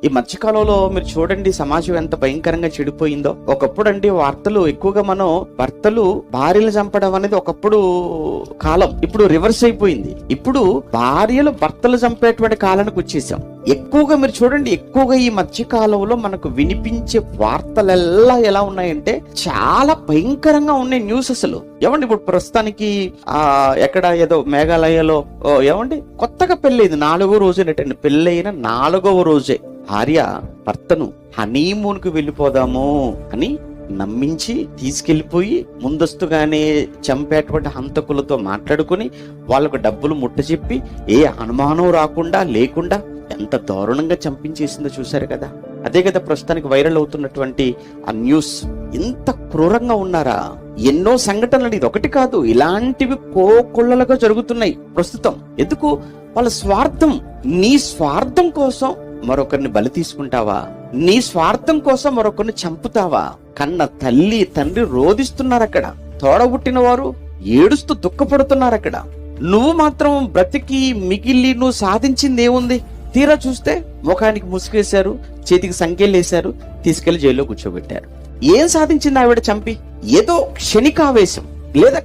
ఈ మధ్యకాలంలో మీరు చూడండి సమాజం ఎంత భయంకరంగా చెడిపోయిందో. ఒకప్పుడు అండి వార్తలు ఎక్కువగా మనం భర్తలు భార్యలు చంపడం అనేది ఒకప్పుడు కాలం, ఇప్పుడు రివర్స్ అయిపోయింది. ఇప్పుడు భార్యలు భర్తలు చంపేటువంటి కాలానికి వచ్చేసాం. ఎక్కువగా మీరు చూడండి, ఎక్కువగా ఈ మధ్య కాలంలో మనకు వినిపించే వార్తలెల్లా ఎలా ఉన్నాయంటే చాలా భయంకరంగా ఉన్నాయి న్యూస్. అసలు ఏమండి ఇప్పుడు ప్రస్తుతానికి ఎక్కడ ఏదో మేఘాలయలో ఏమండి కొత్తగా పెళ్ళైంది 4వ రోజునేటండి, పెళ్ళైన 4వ రోజే భార్య భర్తను హనీమూన్ కు వెళ్ళిపోదాము అని నమ్మించి తీసుకెళ్లిపోయి ముందస్తుగానే చంపేటువంటి హంతకులతో మాట్లాడుకుని వాళ్ళకు డబ్బులు ముట్టచెప్పి ఏ అనుమానం రాకుండా లేకుండా ఎంత దారుణంగా చంపించేసిందో చూశారు కదా. అదే కదా ప్రస్తుతానికి వైరల్ అవుతున్నటువంటి ఆ న్యూస్. ఎంత క్రూరంగా ఉన్నారా. ఎన్నో సంఘటనలు, ఇది ఒకటి కాదు, ఇలాంటివి కోకొల్లలుగా జరుగుతున్నాయి ప్రస్తుతం. ఎందుకు? వాళ్ళ స్వార్థం. నీ స్వార్థం కోసం మరొకరిని బలి తీసుకుంటావా? నీ స్వార్థం కోసం మరొకరిని చంపుతావా? కన్న తల్లి తండ్రి రోధిస్తున్నారు అక్కడ, తోడబుట్టిన వారు ఏడుస్తూ దుఃఖపడుతున్నారు అక్కడ. నువ్వు మాత్రం బ్రతికి మిగిలి నువ్వు సాధించింది ఏముంది? తీరా చూస్తే ముఖానికి ముసుగేశారు, చేతికి సంఖ్యలేశారు, తీసుకెళ్లి జైల్లో కూర్చోబెట్టారు. ఏం సాధించింది ఆవిడ చంపి? ఏదో క్షణికావేశం లేదా